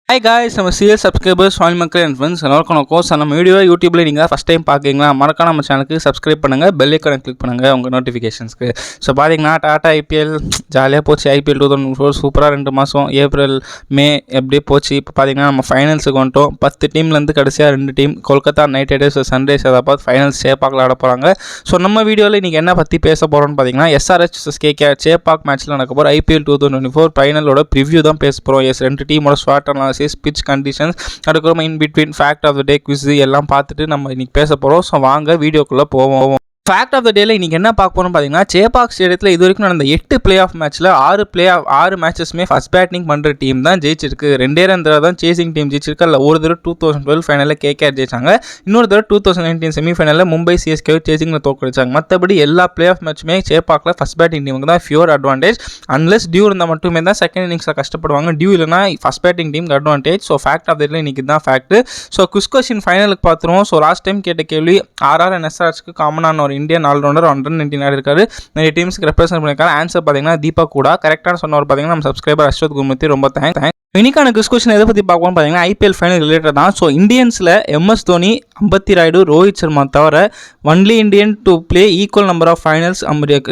Hi guys, நம்ம serious subscribers follow மக்கள் and friends எல்லாருக்கும் கோர்ஸ் நம்ம வீடியோ யூடியூப்ல நீங்கள் ஃபஸ்ட் டைம் பார்க்குறீங்களா, மறக்காம நம்ம சேனலுக்கு சப்ஸ்கிரைப் பண்ணுங்கள், பெல் ஐக்கானை கிளிக் பண்ணுங்கள் உங்கள் நோட்டிஃபிகேஷன்ஸ்க்கு. ஸோ பார்த்தீங்கன்னா டாடா ஐபிஎல் ஜாலியாக போச்சு. ஐபிஎல் 2024 சூப்பராக 2 மாதம் ஏப்ரல் மே எப்படியே போச்சு. இப்போ பார்த்தீங்கன்னா நம்ம ஃபைனல்ஸுக்கு வந்துட்டோம். 10 டீம்லேருந்து கடைசியாக 2 team Kolkata Knight Riders Sunrise Hyderabad finals சேப்பாக்கில் ஆட போகிறாங்க. ஸோ நம்ம வீடியோவில் இன்றைக்கி என்ன பற்றி பேச போகிறோம்னு பார்த்தீங்கன்னா எஸ்ஆர்எச் கேகேஆர் சேப்பாக் மேட்ச்சில் நடக்க போகிற ஐபிஎல் 2024 ஃபைனலோட ப்ரிவ்யூ தான் பேச போகிறோம். எஸ் 2 டீமோட ஸ்வாட் அனாலிசிஸ், பிட்ச் கண்டிஷன்ஸ், அதுக்கப்புறமா in between fact of the day quiz எல்லாம் பார்த்துட்டு நம்ம இன்னைக்கு பேச போகிறோம். ஸோ வாங்க வீடியோக்குள்ளே போவோம். ஃபேக்ட் ஆஃப் த டேல இன்றைக்கி என்ன பார்க்க போகிறோம்னு பார்த்தீங்கன்னா சேப்பாக் ஸ்டேடியத்தில் இது வரைக்கும் நடந்த 8 பிளே ஆஃப் மேட்ச்சில் 6 மேட்சஸ்மே ஃபஸ்ட் பேட்டிங் பண்ணுற டீம் தான் ஜெயிச்சிருக்கு. 2 தடவை தான் சேசிங் டீம் ஜெயிச்சிருக்கு. அதில் ஒரு தடவை 2012 ஃபைனலில் கேகேஆர் ஜெயிச்சாங்க, இன்னொரு தடவை 2019 செமிஃபைனலில் மும்பை சிஎஸ்கே சேசிங்கில் தோற்கடிச்சாங்க. மற்றபடி எல்லா பிளே ஆஃப் மேட்சுமே சேப்பாக்கில் ஃபஸ்ட் பேட்டிங் டீமுக்கு தான் ஃபியூர் அட்வான்டேஜ். அன்லெஸ் டியூ இருந்தால் மட்டுமே தான் செகண்ட் இன்னிங்ஸில் கஷ்டப்படுவாங்க. டியூ இல்லைனா ஃபஸ்ட் பேட்டிங் டீமுக்கு advantage. So fact of the டேல இன்றைக்கி தான் ஃபேக்ட். ஸோ குவிஸ் கொஸ்டின் ஃபைனலுக்கு பார்த்துருவோம். ஸோ லாஸ்ட் டைம் கேட்ட கேள்வி ஆர்ஆர் அண்ட் எஸ்ஆர்எச்க்கு காமனான ஒரு இந்தியன் ஆல்ரவுண்டர் 199 இருக்காரு. நிறைய டீம்ஸ்க்கு ரெப்ரசென்ட் பண்ணியிருக்காரு. ஆன்சர் பார்த்தீங்கன்னா தீபக் கூட. கரெக்டான சொன்னவர் பார்த்தீங்கன்னா நம்ம சப்ஸ்கிரைபர் அஸ்வத் குருமூர்த்தி. ரொம்ப தேங்க்ஸ். இன்னைக்கான குவிஸ் கொஸ்டின் எதை பற்றி பார்க்கணும்னு பார்த்தீங்கன்னா ஐபிஎல் ஃபைனல் ரிலேட்டட் தான். ஸோ இந்தியன்ஸில் எம்எஸ் தோனி, அம்பத்தி ராயுடு, ரோஹித் சர்மா தவிர only Indian to play equal number of finals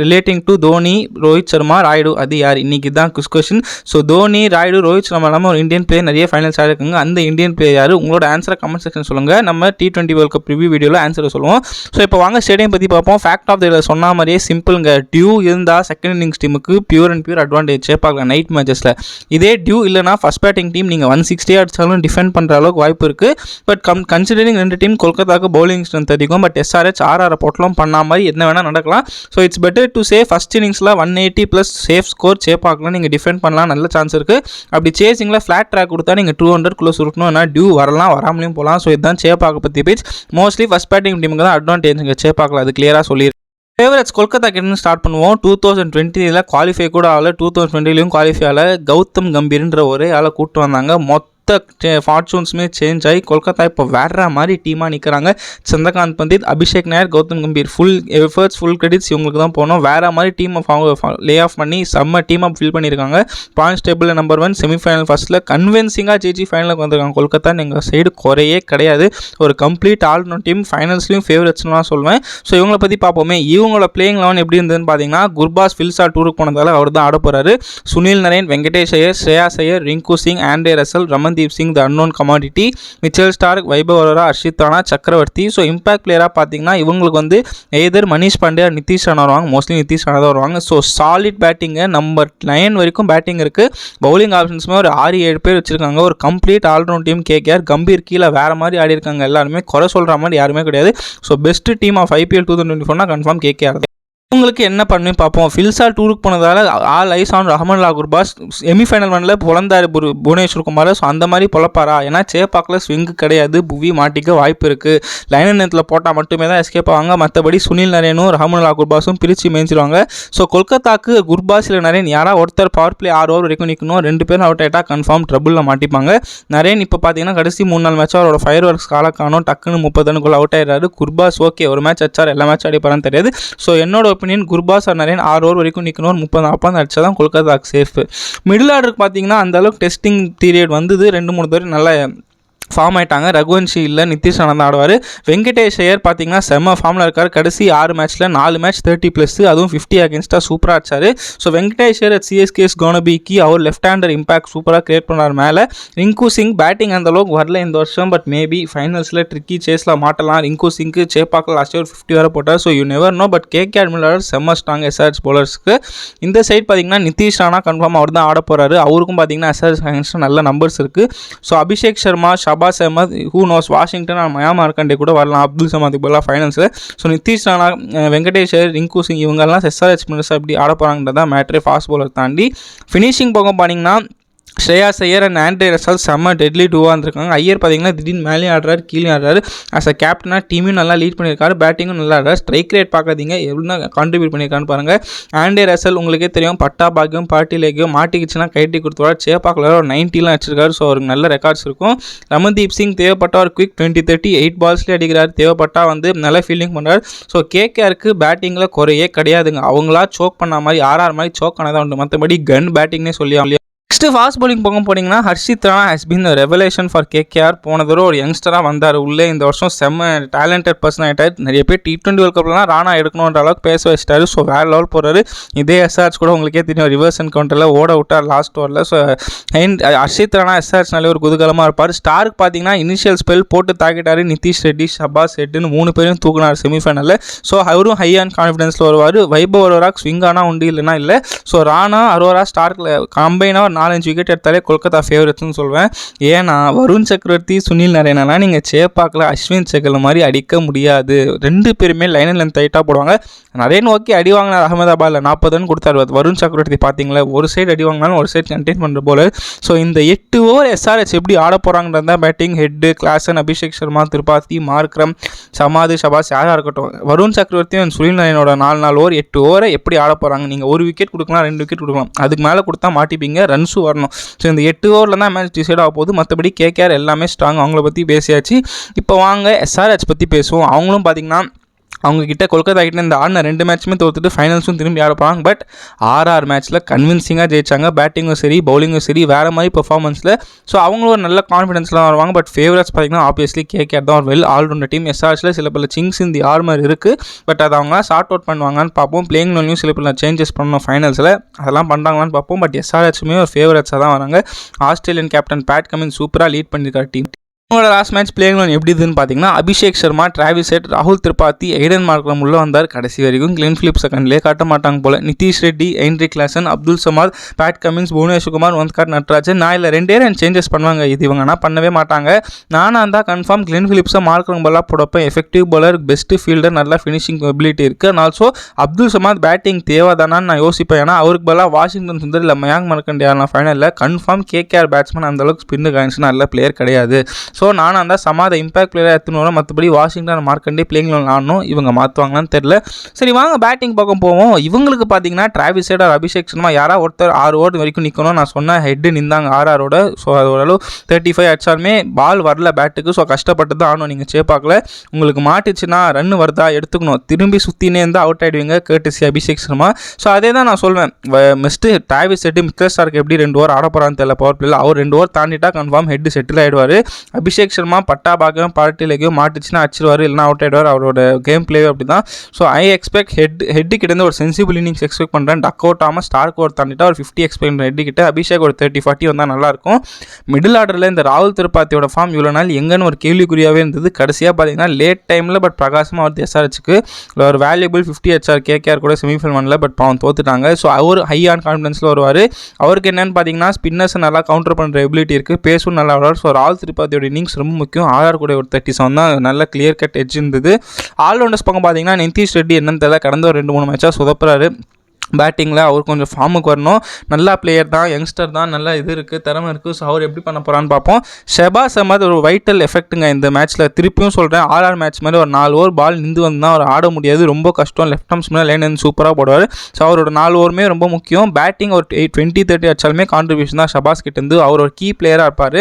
relating to Dhoni, Rohit Sharma, Rayudu. அது யார்? இன்னைக்கு தான் quiz question. So Dhoni, Rayudu, Rohit Sharma இல்லாமல் ஒரு இந்தியன் பிளேயர் நிறைய ஃபைனல்ஸ் ஆகிருக்காங்க. அந்த இந்தியன் பிளேயர் யார்? உங்களோட ஆன்சரை கமெண்ட் செக்ஷன் சொல்லுங்கள். நம்ம T20 வேர்ல்ட் கப் ரிவ்யூ வீடியோவில் ஆன்சரை சொல்லுவோம். ஸோ இப்போ வாங்க ஸ்டேடியம் பற்றி பார்ப்போம். ஃபேக்ட் ஆஃப் த சொன்ன மாதிரியே சிம்பிளுங்க. டியூ இருந்தால் செகண்ட் இன்னிங்ஸ் டீமுக்கு பியூர் அண்ட் பியூர் அட்வான்டேஜ் சேப்பாக்கில் நைட் மேட்சஸில். இதே டியூ இல்லைனா ஃபஸ்ட் பேட்டிங் டீம் நீங்கள் 160 அடிச்சாலும் டிஃபெண்ட் பண்ணுற அளவுக்கு வாய்ப்பு இருக்குது. பட் கன்சிடரிங் 2 டீம் கொல்கத்தாவுக்கு பவுலிங் ஸ்ட்ரென்த் அதிகம். பட் எஸ்ஆர்எச் ஆர்ஆர் போட்டலாம் பண்ண மாதிரி என்ன வேணால் நடக்கலாம். So it's better to say first இன்னிங்ஸில் 180+ சேஃப் ஸ்கோர் சேப்பாக்கில் நீங்கள் டிஃபெண்ட் பண்ணலாம், நல்ல சான்ஸ் இருக்குது. அப்படி சேசிங்கில் ஃப்ளாட் ட்ராக் கொடுத்தா நீங்கள் 200 சுருட்டணும். ஏன்னா டியூ வரலாம், வராமலையும் போகலாம். ஸோ இதுதான் சேப்பாக்கை பற்றி பேச்சு. மோஸ்ட்லி ஃபஸ்ட் பேட்டிங் டீமுக்கு தான் அட்வான்டேஜ் சேப்பாக்கில், அது கிளியராக சொல்லிடுறேன். ஃபேவரட்ஸ் கொல்கத்தா கிட்ட ஸ்டார்ட் பண்ணுவோம். 2020 குவாலிஃபை கூட ஆகல, 2020 குவாலிஃபை ஆகல. கௌதம் கம்பீர்ன்ற ஒரே ஆளை கூப்பிட்டு வந்தாங்க. மொத்த ஃபார்ச்சூன்ஸுமே சேஞ்ச் ஆகி கொல்கத்தா இப்போ வேற மாதிரி டீமாக நிற்கிறாங்க. Chandrakant Pandit, Abhishek Nayar, Gautam Gambhir, full efforts, full credits இவங்களுக்கு தான் போகணும். வேறு மாதிரி டீமை லே ஆஃப் பண்ணி செம்ம டீமாக ஃபில் பண்ணியிருக்காங்க. பாயிண்ட்ஸ் டேபிளில் நம்பர் 1, செமிஃபைனல் ஃபஸ்ட்டில் கன்வின்சிங்காக ஜெயிச்சு ஃபைனலுக்கு வந்திருக்காங்க. கொல்கத்தா எங்கள் சைடு குறையே கிடையாது. ஒரு கம்ப்ளீட் ஆல்ரவுண்ட் டீம். ஃபைனல்ஸ்லையும் ஃபேவரட்ஸ்னு தான் சொல்லுவேன். ஸோ இவங்களை பற்றி பார்ப்போமே. இவங்களோட பிளேயிங் 11 எப்படி இருந்ததுன்னு பார்த்தீங்கன்னா குர்பாஸ் ஃபில்ஸா டூருக்கு போனதால் அவர் தான் ஆட போகிறாரு. Sunil Narine, Venkatesh Iyer, Shreyas Iyer, Rinku Singh, Andre Russell, Ramandeep Singh the unknown commodity, Mitchell Starc, Vaibhav Arora, Harshit Rana, Chakravarthy. So impact பிளேயராக பார்த்தீங்கன்னா இவங்களுக்கு வந்து எதர் மனிஷ் பாண்டே, நிதிஷ் ராணா வருவாங்க. மோஸ்ட்லி நிதிஷ் ராணா தான் வருவாங்க. ஸோ சாலிட் பேட்டிங்கு நம்பர் 9 வரைக்கும் பேட்டிங் இருக்குது. பவுலிங் ஆப்ஷன்ஸுமே ஒரு 6-7 பேர் வச்சிருக்காங்க. ஒரு complete all-round team. KKR Gambhir கீழே வேறு மாதிரி ஆடி இருக்காங்க. எல்லாருமே குறை சொல்கிற மாதிரி யாருமே கிடையாது. So best team of IPL 2024 confirm KKR. உங்களுக்கு என்ன பண்ணி பார்ப்போம். ஃபில்ஸா டூருக்கு போனதால் all eyes on Rahmanullah Gurbaz. Semifinal 1ல் பொழந்தார் புவனேஸ்வர் குமார். ஸோ அந்த மாதிரி பொழப்பாரா? ஏன்னா சேப்பாக்கில் ஸ்விங்கு கிடையாது, புவி மாட்டிக்க வாய்ப்பு இருக்குது. லைன் நேரத்தில் போட்டால் மட்டுமே தான் எஸ்கேப் ஆவாங்க. மற்றபடி சுனில் நரேனும் ரஹமன்லா குர்பாஸும் பிரித்து மேய்ச்சிருவாங்க. ஸோ கொல்கத்தாக்கு குர்பாஸ் இல்லை நரேன் யாராவது ஒருத்தர் பவர் பிளே 6 ஓவர் வரைக்கும் நிற்கணும். 2 பேரும் அவுட் ஆகிட்டா கன்ஃபார்ம் ட்ரபுளில் மாட்டிப்பாங்க. நரேன் இப்போ பார்த்தீங்கன்னா கடைசி 3-4 மேட்ச் அவரோட ஃபயர் ஒர்க்ஸ் காலக்கானோம். டக்குன்னு 30 ரன்னுக்குள்ள அவுட் ஆயிடுறாரு. குர்பாஸ் ஓகே ஒரு மேட்ச் அடிச்சார், எல்லா மேட்ச் அடிப்பாரான்னு தெரியாது. ஸோ என்னோட ஒப்பீனியன் குர்பாஸ் நரேன் 6 ஓவர் வரைக்கும் நிற்கணும். 30-40 அடிச்சா தான் கொல்கத்தாக்கு சேஃப். மிடில் ஆர்டருக்கு பார்த்தீங்கன்னா அந்த அளவுக்கு டெஸ்டிங் பீரியட் வந்தது. 2-3 தடவை நல்லா ஃபார்ம் ஆகிட்டாங்க. ரகுவன்ஷி இல்லை, நிதிஷ் ராணா தான் ஆடுவார். வெங்கடேஷ் ஐயர் பார்த்தீங்கன்னா செம்ம ஃபார்மில் இருக்கார். கடைசி 6 மேட்ச்சில் 4 மேட்ச் 30+, அதுவும் 50 அகேன்ஸ்டாக சூப்பராக அடிச்சார். ஸோ வெங்கடேஷ் ஐயர் சிஎஸ்கேஸ் கோனபிக்கு அவர் லெஃப்ட் ஹேண்டர் இம்பாக்ட் சூப்பராக கிரியேட் பண்ணார். மேலே ரிங்கு சிங் பேட்டிங் அந்த அளவுக்கு வரல இந்த வருஷம். பட் மேபி ஃபைனல்ஸில் ட்ரிக்கி சேஸில் மாட்டலாம். ரிங்கு சிங்க்கு சேப்பாக்கில் லாஸ்ட் ஒரு 50 வரை போட்டார். So you never know. But KKR Miller செம்ம ஸ்ட்ராங் எஸ்ஆர்எச் பவுலர்ஸ்க்கு. இந்த சைட் பார்த்தீங்கன்னா நிதிஷ் ராணா கன்ஃபார்ம் அவர் தான் ஆட போகிறாரு. அவருக்கும் பார்த்தீங்கன்னா எஸ்ஆர்எச் அகேன்ஸ்டாக நல்ல நம்பர்ஸ் இருக்குது. So Abhishek Sharma, Shahbaz Ahmed, who knows Washington மயா மார்க்கண்டே கூட வரலாம். அப்துல் சமாத் போல ஃபைனல்ஸில். ஸோ நிதிஷ் ராணா, வெங்கடேஷ், ரிங்கு சிங் இவங்கெல்லாம் எஸ்ஆர்எச் மில்லர்ஸ் எப்படி ஆட போகிறாங்கன்றதான் மேட்ரே. ஃபாஸ்ட் பவுலர் தாண்டி ஃபினிஷிங் போக பார்த்தீங்கன்னா Shreyas Iyer and Andre Russell செம்ம டெட்லி டூவாக இருந்திருக்காங்க. ஐயர் பார்த்தீங்கன்னா திடீர்னு மேலேயும் ஆடுறாரு, கீழே ஆடுறாரு. ஆஸ் அ கேப்டனாக டீமையும் நல்லா லீட் பண்ணியிருக்காரு. பேட்டிங்கும் நல்லா ஆடுறாரு. ஸ்ட்ரைக் ரேட் பார்க்காதீங்க, எவ்வளோ கான்ட்ரிபியூட் பண்ணியிருக்கான்னு பாருங்கள். ஆண்ட்ரே ரசல் உங்களுக்கே தெரியும், பட்டா பாக்கியம் பார்ட்டி லேக்கியம் மாட்டிக்கிச்சுன்னா கைட்டி கொடுத்துருவார். சேப்பாக்கில் ஒரு 90 வச்சிருக்காரு. ஸோ அவருக்கு நல்ல ரெக்கார்ட்ஸ் இருக்கும். ரமன்தீப் சிங் தேவைப்பட்டா ஒரு குவிக் 20-30 8 பால்ஸ்லேயே அடிக்கிறார். தேவைப்பட்டா வந்து நல்ல ஃபீல்டிங் பண்ணுறாரு. ஸோ கேகேஆருக்கு பேட்டிங்கில் குறையே கிடையாதுங்க. அவங்களா சோக் பண்ண மாதிரி ஆர்ஆர் மாதிரி சோக் ஆனதான் உண்டு. மற்றபடி கன் பேட்டிங்னே சொல்லி நெக்ஸ்ட்டு ஃபாஸ்ட் பவுலிங் பக்கம் போனீங்கன்னா Harshit Rana has been revelation for KKR. போன தடவை ஒரு யங்ஸ்டராக வந்தார் உள்ளே, இந்த வருஷம் செம்ம டேலண்டட் பர்சன் ஆகிட்டார். நிறைய பேர் T20 வேர்ல்ட் கப்லாம் ராணா எடுக்கணுன்ற அளவுக்கு பேச வச்சிட்டாரு. ஸோ வேறு லெவல் போகிறாரு. இதே எஸ்ஆர்எச் கூட உங்களுக்கே தெரியும், ரிவர்ஸ் என்கவுண்டரில் ஓட விட்டார் லாஸ்ட் ஓவரில். ஸோ ஹர்ஷித் ராணா எஸ்ஆர்எச்னாலே ஒரு குதூகலமாக இருப்பார். ஸ்டாருக்கு பார்த்தீங்கன்னா இனிஷியல் ஸ்பெல் போட்டு தாக்கிட்டார். நிதிஷ் ரெட்டி, ஷபாஸ் ரெட்டின்னு 3 பேரும் தூக்குனார் செமிஃபைனலில். ஸோ அவரும் ஹை ஆன் கான்ஃபிடன்ஸில் வருவார். வைபவ் அரோராக்கு ஸ்விங் ஆனால் உண்டு, இல்லைனா இல்லை. ஸோ ராணா அரோரா ஸ்டார்க்கில் கம்பைனாக 4-5 விக்கெட் எடுத்தாலே கொல்கத்தா ஃபேவரட்ஸ்னு சொல்வேன். ஏன்னா வருண் சக்கரவர்த்தி, சுனில் நரேனாலாம் நீங்கள் சேப்பாக்கில் அஸ்வின் செகல் மாதிரி அடிக்க முடியாது. 2 பேருமே லைனில் டைட்டாக போடுவாங்க. நரேன் ஓகே அடி வாங்கினார் அகமதாபாத்தில் 40 ரன் கொடுத்தாரு. வருண் சக்கரவர்த்தி பார்த்தீங்களா, ஒரு சைடு அடி வாங்கினாலும் ஒரு சைடு கண்டெயின் பண்ணுற போல. ஸோ இந்த 8 ஓவர் எஸ்ஆர்எச் எப்படி ஆட போகிறாங்கன்றது தான் batting. Head, Klaasen, Abhishek Sharma, Tripathi, Markram, Samad, Shahbaz யாராக இருக்கட்டும், வருண் சக்கரவர்த்தியும் சுனில் நரேனோட 4 ஓவர் 8 ஓவரை எப்படி ஆட போகிறாங்க. நீங்கள் 1 விக்கெட் கொடுக்கலாம், 2 விக்கெட் கொடுக்கலாம், அதுக்கு மேலே கொடுத்தா மாட்டிப்பீங்க, ரன்ஸும் வரணும். ஸோ இந்த 8 ஓவரில் தான் மேட்ச் டிசைட் ஆக போகுது. மற்றபடி கேகேஆர் எல்லாமே ஸ்ட்ராங். அவங்கள பற்றி பேசியாச்சு. இப்போ வாங்க எஸ்ஆர்எச் பற்றி பேசுவோம். அவங்களும் பார்த்தீங்கன்னா அவங்கக்கிட்ட கொல்கத்தா கிட்ட இந்த ஆடின 2 மேட்சுமே தோற்றுட்டு ஃபைனல்ஸும் திரும்பி ஆட போகிறாங்க. பட் RR மேட்ச்சில் கன்வின்சிங்காக ஜெயிச்சாங்க. பேட்டிங்கும் சரி, பவுலிங்கும் சரி, வேறு மாதிரி பெர்ஃபார்மன்ஸில். ஸோ அவங்களும் ஒரு நல்ல கான்ஃபிடன்ஸில் தான் வருவாங்க. பட் ஃபேவரட்ஸ் பார்த்தீங்கன்னா ஆப்வியஸ்லி கேகேஆர் தான் ஒரு வெல் ஆல்ரவுண்டர் டீம். எஸ்ஆர்எச்சில் சில பல சிங்ஸ் இந்த ஆர்மர் இருக்குது. பட் அதை அவங்க ஷார்ட் அவுட் பண்ணுவாங்கன்னு பார்ப்போம். பிளேயிங் லோன்லையும் சில பல சேஞ்சஸ் பண்ணணும் ஃபைனல்ஸில், அதெல்லாம் பண்ணுறாங்களான்னு பார்ப்போம். பட் எஸ்ஆர்எச்சுமே ஒரு ஃபேவரட்ஸாக தான் வராங்க. ஆஸ்திரேலியன் கேப்டன் பேட் கமின்ஸ் சூப்பராக லீட் பண்ணியிருக்கார் டீம். உங்களோட லாஸ்ட் மேட்ச் பிளேயிங் லோன் எப்படி இதுன்னு பார்த்தீங்கன்னா அபிஷேக் சர்மா, டிராவிஸ் ஹெட், ராகுல் திரிபாதி, எய்டன் மார்க்ரம் உள்ளே வந்தார். கடைசி வரைக்கும் கிளென் பிலிப்ஸ் செகண்ட்லேயே காட்ட மாட்டாங்க போல். Nitish Reddy, Heinrich Klaasen, Abdul Samad, Pat Cummins, Bhuvneshwar Kumar, வந்த்கார், நட்ராஜன். நான் இல்லை 2 ரன் சேஞ்சஸ் பண்ணுவாங்க. இது இவங்கன்னா பண்ணவே மாட்டாங்க. நானாக இருந்தால் கன்ஃபார்ம் கிளென் பிலிப்ஸை மார்க்ரம் பல்லாக போடப்பேன். எஃபெக்டிவ் பாலர், பெஸ்ட்டு ஃபீல்டர், நல்லா ஃபினிஷிங் எபிலிட்டி இருக்குது. And also Abdul Samad batting தேவைதானான்னு நான் யோசிப்பேன். ஏன்னா அவருக்கு பல்லாக வாஷிங்டன் சுந்தர் இல்லை மயாங்க் மர்கண்டியானா ஃபைனலில் கன்ஃபார்ம் கேகேஆர் பேட்ஸ்மேன் அந்தளவுக்கு ஸ்பின்னு காயின்ஸ் நல்ல பிளேயர் கிடையாது. ஸோ நானாக இருந்தால் சமாத இம்பாக்ட் பிளேயராக எடுத்துன்னு வரும். மற்றபடி வாஷிங்டன் மார்க்கண்டே பிளேயிங் லோன் ஆடணும். இவங்க மாற்றுவாங்களான்னு தெரில. சரி வாங்க பேட்டிங் பக்கம் போவோம். இவங்களுக்கு பார்த்தீங்கன்னா டிராவிஸ் ஹெட், அபிஷேக் சர்மா யாராவது ஒருத்தர் 6 ஓவர் வரைக்கும் நிற்கணும். நான் சொன்ன ஹெட்டு நின்றாங்க RRோட. ஸோ அது ஓரளவு 35 அடிச்சாலுமே பால் வரல பேட்டுக்கு. ஸோ கஷ்டப்பட்டு தான் ஆடணும். நீங்கள் சேப்பாக்கில் உங்களுக்கு மாட்டிச்சுன்னா ரன் வருதா எடுத்துக்கணும். திரும்பி சுற்றினே இருந்தால் அவுட் ஆகிடுவீங்க கேர்டசி அபிஷேக் சர்மா. ஸோ அதே தான் நான் சொல்வேன். மிஸ்ட்டு டிராவிஸ் ஹெட்டு மிஸ்டர் ஸ்டார்க்கு எப்படி 2 ஓவர் ஆட போகிறான்னு தெரியல பவர் பிளேயில். அவர் 2 ஓவர் தாண்டிட்டா கன்ஃபார்ம் ஹெட்டு செட்டில் ஆகிடுவார். அபிஷேக் சர்மா பட்டா பாக்கையும் பார்ட்டிலேயும் மாட்டுச்சுன்னா அடிச்சிருவார், இல்லைனா அவுட் ஆகிடுவார். அவரோட கேம் பிளேவே அப்படி தான். ஸோ ஐ எக்ஸ்பெக்ட் ஹெட்டுக்கிட்டேருந்து ஒரு சென்சிபிள் இன்னிங்ஸ் எக்ஸ்பெக்ட் பண்ணுறேன். டக் அவுட் ஆகாமல் ஸ்டார்க்கு ஒரு தாண்டிட்டா ஒரு 50 எக்ஸ்பெக்ட் பண்ணுறேன் ஹெட்டுக்கிட்ட. அபிஷேக் ஒரு 30-40 வந்தால் நல்லாயிருக்கும். மிடில் ஆர்டரில் இந்த ராகுல் திரிபாத்தியோட ஃபார்ம் இவ்வளோ நாள் எங்கன்னு ஒரு கேள்விக்குறியாகவே இருந்தது. கடைசியாக பார்த்தீங்கன்னா லேட் டைமில் பட் பிரகாசமாக வருது எஸ்ஆர்எச்சுக்கு. ஒரு வேல்யூபிள் 50 ஹெச்ஆர் கேகேஆர் கூட செமிஃபைனல் பண்ணல. பட் பாவம் தோத்துட்டாங்க. ஸோ அவர் ஹை ஆன் கான்ஃபிடன்ஸில் வருவார். அவருக்கு என்னென்னு பார்த்தீங்கன்னா ஸ்பின்னர்ஸை நல்லா கவுண்டர் பண்ணுற எபிலிட்டி இருக்குது, பேசும் நல்லா வருவார். ஸோ ராகுல் திரிபாத்தியோட இன்னிங்ஸ் ரொம்ப முக்கியம். RR கூட ஒரு 37 தான் நல்ல கிளியர் கட் எட்ஜ் இருந்தது. ஆல்ரவுண்டர்ஸ் பக்கம் பார்த்தீங்கன்னா நிதிஷ் ரெட்டி என்னன்னு தெரியல, கடந்த ஒரு 2-3 மேட்சாக சொதப்புறாரு பேட்டிங்கில். அவர் கொஞ்சம் ஃபார்முக்கு வரணும். நல்லா பிளேயர் தான், யங்ஸ்டர் தான், நல்ல இது இருக்குது, திறமை இருக்குது. ஸோ அவர் எப்படி பண்ண போகிறான்னு பார்ப்போம். ஷபாஸ் அஹமத் ஒரு வைட்டல் எஃபெக்ட்டுங்க இந்த மேட்ச்சில். திருப்பியும் சொல்கிறேன், RR மேட்ச் மாதிரி ஒரு 4 ஓவர் பால் நின்று வந்தால் அவர் ஆட முடியாது, ரொம்ப கஷ்டம். லெஃப்ட் ஆர்ம்ஸ் மேலே லைன் வந்து சூப்பராக போடுவார். ஸோ அவரோட 4 ஓவருமே ரொம்ப முக்கியம். பேட்டிங் ஒரு 20-30 அடிச்சாலுமே கான்ட்ரிபியூஷன் தான் ஷபாஸ் கிட்டேருந்து. அவர் ஒரு கீ பிளேயராக இருப்பார்.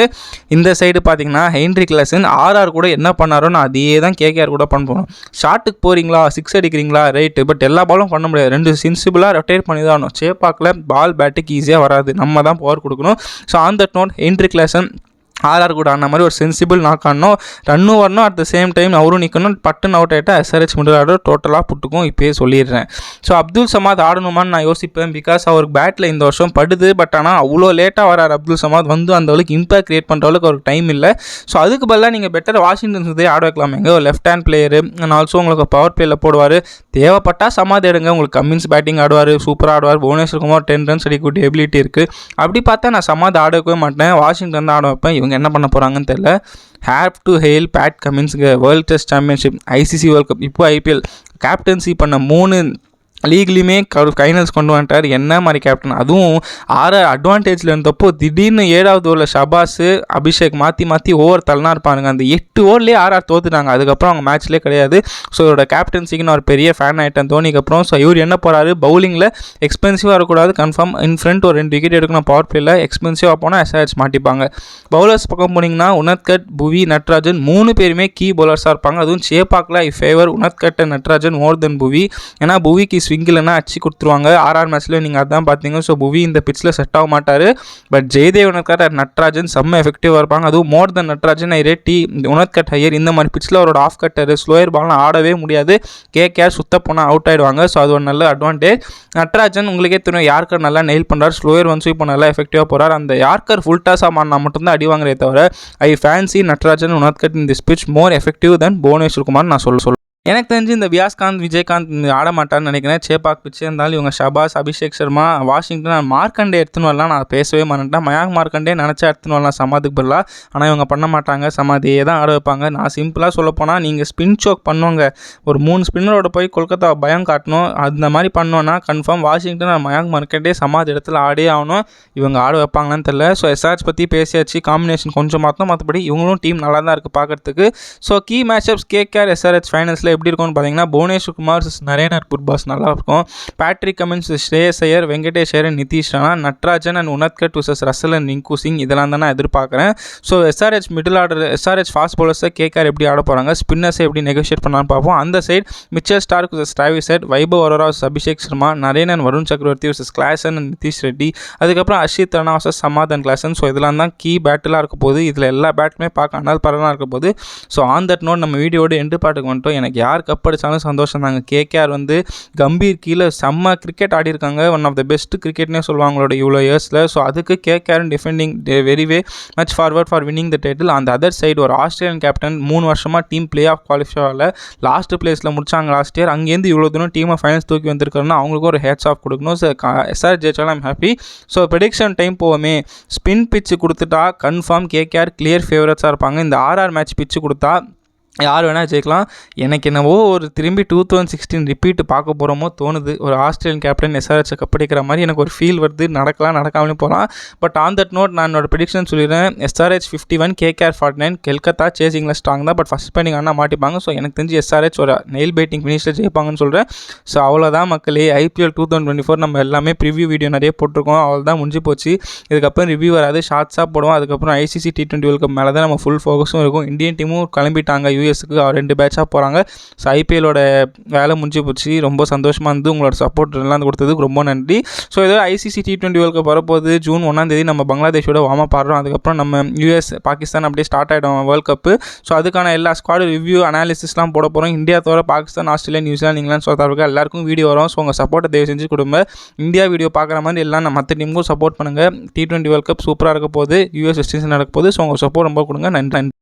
இந்த சைடு பார்த்தீங்கன்னா ஹென்ரி கிளாசன் RR கூட என்ன பண்ணாரோ நான் அதே தான் கேகேஆர் கூட பண்ண போகிறோம். ஷாட்டுக்கு போகிறீங்களா, 6 அடிக்கிறீங்களா, ரைட்டு, பட் எல்லா பாலும் பண்ண முடியாது. 2 சென்சிபிளாக ரொட்டேட் பண்ணி தான் ஆகணும். சேப்பாக்கில் பால் பேட்டுக்கு ஈஸியாக வராது, நம்ம தான் பவர் கொடுக்கணும். So on that note Heinrich Klaasen RR கூட ஆன மாதிரி ஒரு சென்சிபிள் நாக் ஆடணும், ரன்னும் வரணும். அட் த சேம் டைம் அவரும் நிற்கணும். பட்டுன்னு அவுட் ஆகிட்டா SRH மிடில் ஆர்டர் டோட்டலாக புட்டுக்கும், இப்போயே சொல்லிடுறேன். ஸோ அப்துல் சமாத் ஆடணுமான்னு நான் யோசிப்பேன். பிகாஸ் அவருக்கு பேட்டில் இந்த வருஷம் படுது. பட் ஆனால் அவ்வளோ லேட்டாக வரார் அப்துல் சமாத். வந்து அந்த அளவுக்கு இம்பாக்ட் கிரியேட் பண்ணுற அளவுக்கு அவருக்கு டைம் இல்லை. ஸோ அதுக்கு பதிலாக நீங்கள் பெட்டர் வாஷிங்டன் சுந்தரே ஆட வைக்கலாமேங்க. ஒரு left hand player. And also உங்களுக்கு பவர் பிளேயில் போடுவார். தேவைப்பட்டால் சமாத் எடுங்க. உங்களுக்கு கமின்ஸ் பேட்டிங் ஆடுவார், சூப்பராக ஆடுவார். புவனேஸ்வர் குமார் 10 ரன்ஸ் அடிக்கக்கூடிய எபிலிட்டி இருக்குது. அப்படி பார்த்தா நான் சமாத் ஆட வைக்கவே மாட்டேன், வாஷிங்டன் தான் ஆட வைப்பேன். இவங்க என்ன பண்ண போகிறாங்கன்னு தெரியல. ஹேவ் டு ஹெயில் பேட் கமின்ஸுக்கு world test championship, ICC world cup, இப்போ IPL கேப்டன்சி பண்ண 3 லீக்லேயுமே ஃபைனல்ஸ் கொண்டு வந்துட்டார். என்ன மாதிரி கேப்டன், அதுவும் 6 அட்வான்டேஜில் இருந்தப்போ திடீர்னு 7வது ஓவரில் ஷபாஸ் அபிஷேக் மாற்றி ஓவர் தள்ளனா இருப்பானுங்க. அந்த 8 ஓவர்லேயே RR தோத்துட்டாங்க. அதுக்கப்புறம் அவங்க மேட்ச்லேயே கிடையாது. ஸோ இவரோட கேப்டன்சிக்கு நான் ஒரு பெரிய ஃபேன் ஆகிட்டேன் தோனிக்கு அப்புறம். ஸோ இவர் என்ன போகிறாரு, பவுலிங்கில் எக்ஸ்பென்சிவாக இருக்கக்கூடாது, கன்ஃபார்ம் இன் ஃப்ரண்ட் ஒரு 2 விக்கெட் எடுக்கணும். பவர் பிளேயில் எக்ஸ்பென்சிவாக போனால் SRH மாட்டிப்பாங்க. பவுலர்ஸ் பக்கம் போனீங்கன்னா உனத்கட், புவி, நட்ராஜன் 3 பேருமே கீ பவுலர்ஸாக இருப்பாங்க. அதுவும் சேப்பாக்கில் ஃபேவர் உனத்கட் அண்ட் நட்ராஜன் மோர் தென் புவி. ஏன்னா புவிக்கு ஸ்விங் இல்லைனா அடிச்சு கொடுத்துருவாங்க. ஆர்ஆர் மேட்ச்சில் நீங்கள் அதான் பார்த்தீங்க. ஸோ புவி இந்த பிச்சில் செட் ஆக மாட்டார். பட் ஜெயதேவ் உனத்கட் நட்ராஜன் செம்ம எஃபெக்டிவாக இருப்பாங்க. அதுவும் மோர் தென் நட்ராஜன் ஐ ரேட் உனத்கட் ஹையர். இந்த மாதிரி பிச்சில் அவரோட ஆஃப் கட்டர் ஸ்லோயர் பால்லாம் ஆடவே முடியாது. கேகேஆர் சுத்த போனால் அவுட் ஆகிடுவாங்க. ஸோ அது ஒரு நல்ல அட்வான்டேஜ். நட்ராஜன் உங்களுக்கே தெரியும் யார்கர் நல்லா நெயில் பண்ணுறாரு. ஸ்லோயர் ஒன்ஸும் இப்போ நல்லா எஃபெக்டிவாக போகிறார். அந்த யார்கர் ஃபுல் டாஸாக மாறினா மட்டும்தான் அடி வாங்குறே தவிர I fancy Natarajan Unadkat in this pitch more effective then Bhuvneshwar Kumar நான் சொல்ல. எனக்கு தெரிஞ்சு இந்த வியாஸ்காந்த் விஜயகாந்த் ஆட மாட்டான்னு நினைக்கிறேன். சேப்பாக் பிச்சே இருந்தாலும் இவங்க ஷபாஸ், அபிஷேக் சர்மா, வாஷிங்டன், மார்க்கண்டே எடுத்துன்னு வரலாம். நான் பேசவே மாட்டேன். மயாங்க் மார்க்கண்டே நினச்சா எடுத்துன்னு வரலாம் சமாதிக்கு பதிலாக. ஆனால் இவங்க பண்ண மாட்டாங்க. சமாதியே தான் ஆட வைப்பாங்க. நான் சிம்பிளாக சொல்ல போனால் நீங்கள் ஸ்பின் சோக் பண்ணுவாங்க. ஒரு 3 ஸ்பின்னரோட போய் கொல்கத்தா பயம் காட்டணும். அந்த மாதிரி பண்ணோன்னா கன்ஃபார்ம் வாஷிங்டன் மயாங்க் மார்க்கண்டே சமாதி இடத்துல ஆடே ஆகணும். இவங்க ஆட வைப்பாங்களான்னு தெரியல. ஸோ எஸ்ஆர்எச் பற்றி பேசியாச்சு. காம்பினேஷன் கொஞ்சம் மாற்றணும். மற்றபடி இவங்களும் டீம் நல்லா தான் இருக்குது பார்க்குறதுக்கு. So key matchups KKR SRH ஃபைனல்ஸில் எப்படி இருக்கும்னு பார்த்தீங்கன்னா புவனேஸ்வர் குமார் நரேனர் புர்பாஸ் நல்லா இருக்கும். Patrick Cummins, Shreyas Iyer, Venkatesh Iyer, Nitish Rana, Natarajan and Unadkat vs Russell and Rinku Singh இதெல்லாம் தான் நான் எதிர்பார்க்குறேன். So SRH middle order, SRH fast பவுலர்ஸை கேகேஆர் எப்படி ஆட போகிறாங்க, ஸ்பின்னர்ஸை எப்படி நெகோஷியேட் பண்ணலான்னு பார்ப்போம். அந்த side Mitchell Starc vs Travis Head, Vaibhav Arora vs Abhishek Sharma, நரேனன் வருண் சக்கரவர்த்தி vs Klaasen and Nitish Reddy, அதுக்கப்புறம் அஷித் ராணா vs சமாதன் கிளாசன். ஸோ இதெல்லாம் தான் கீ பேட்டிலாக இருக்க போது. இதில் எல்லா பேட்டுமே பார்க்க அனல் பரவாக இருக்க போது. ஸோ ஆன் தட் நோட் நம்ம வீடியோட எண்டு பாட்டுக்கு வந்துட்டோம். எனக்கு யார் கப்படிச்சாலும் சந்தோஷம் தாங்க. கேகேஆர் கம்பீர் கீழே செம்ம கிரிக்கெட் ஆடி இருக்காங்க. ஒன் ஆஃப் த பெஸ்ட் கிரிக்கெட்னே சொல்லுவாங்க அவங்களோட இவ்வளோ இயர்ஸில். ஸோ அதுக்கு KKR defending very much forward for winning the title. அந்த அதர் சைடு ஒரு ஆஸ்திரேலியன் கேப்டன் 3 வருஷமாக டீம் பிளே ஆஃப் குவாலிஃபை ஆகல, லாஸ்ட் பிளேஸில் முடிச்சாங்க லாஸ்ட் இயர். அங்கேருந்து இவ்வளோ தூரம் டீமை ஃபைனல்ஸ் தூக்கி வந்திருக்காருன்னா அவங்களுக்கும் ஒரு ஹேட்ஸ் ஆஃப் கொடுக்கணும். ஸோ எஸ்ஆர் ஜெயிச்சாலும் I'm happy. So prediction time போவோமே. ஸ்பின் பிச்சு கொடுத்துட்டா கன்ஃபார்ம் கேகேஆர் கிளியர் ஃபேவரட்ஸாக இருப்பாங்க. இந்த ஆர்ஆர் மேட்ச் பிச்சு கொடுத்தா யார் வேணால் ஜெயிக்கலாம். எனக்கு என்னவோ ஒரு திரும்பி 2016 ரிப்பீட் பார்க்க போகிறோமோ தோணுது. ஒரு ஆஸ்திரேலியன் கேப்டன் எஸ்ஆர்எச்சை கப்படிக்கிற மாதிரி எனக்கு ஒரு ஃபீல் வருது. நடக்காமலே போகலாம். பட் ஆன் தட் நோட் நான் என்னோட ப்ரெடிக்ஷன் சொல்லிடுறேன். SRH 51, KKR 49. கல்கத்தா சேசிங்கில் ஸ்ட்ராங் தான். பட் ஃபஸ்ட் ஸ்பெண்டிங் ஆனால் மாட்டிப்பாங்க. ஸோ எனக்கு தெரிஞ்சு எஸ்ஆர்எச் ஒரு நெயில் பேட்டிங் ஃபினிஷில் ஜெயிப்பாங்கன்னு சொல்கிறேன். ஸோ அவ்வளோதான் மக்களே. IPL 2024 நம்ம எல்லாமே ப்ரிவ்யூ வீடியோ நிறைய போட்டிருக்கோம். அவ்வளோதான் முடிஞ்சு போச்சு. இதுக்கப்புறம் ரிவ்யூ வராது, ஷார்ட்ஸாக போடுவோம். அதுக்கப்புறம் ICC T20 வேர்ல்ட் கப் மேலே தான் நம்ம ஃபுல் ஃபோக்கஸும் இருக்கும். இந்தியன் டீமும் கிளம்பிட்டாங்க யூஎஸ்க்கு. 2 பேட்சாக போகிறாங்க. ஸோ IPLோட வேலை முடிஞ்சு போச்சு. ரொம்ப சந்தோஷமாக இருந்து உங்களோட சப்போர்ட் எல்லாம் கொடுத்ததுக்கு ரொம்ப நன்றி. ஸோ ஏதோ ICC T20 வேர்ல்ட் கப் வரப்போகுது. ஜூன் 1ஆம் தேதி நம்ம பங்களாதேஷோட வார்ம் அப் ஆடுறோம். அதுக்கப்புறம் நம்ம US பாகிஸ்தான் அப்படியே ஸ்டார்ட் ஆகிடும் வேர்ல்ட் கப்பு. ஸோ அதுக்கான எல்லா ஸ்குவாட் ரிவ்யூ அனாலிசிஸ்லாம் போட போகிறோம். இந்தியா தவிர Pakistan, Australia, New Zealand, England, south Africa எல்லாருக்கும் வீடியோ வரும். ஸோ உங்கள் சப்போர்ட்டை தயவு செஞ்சு கொடுங்க. இந்தியா வீடியோ பார்க்குற மாதிரி எல்லாம் நம்ம மற்ற டீமுக்கும் சப்போர்ட் பண்ணுங்கள். T20 வேர்ல்ட் கப் சூப்பராக இருக்க போகுது. US வெஸ்ட் இண்டீஸ் நடக்க போகுது. ஸோ உங்கள் சப்போர்ட் ரொம்ப கொடுங்க. நன்றி.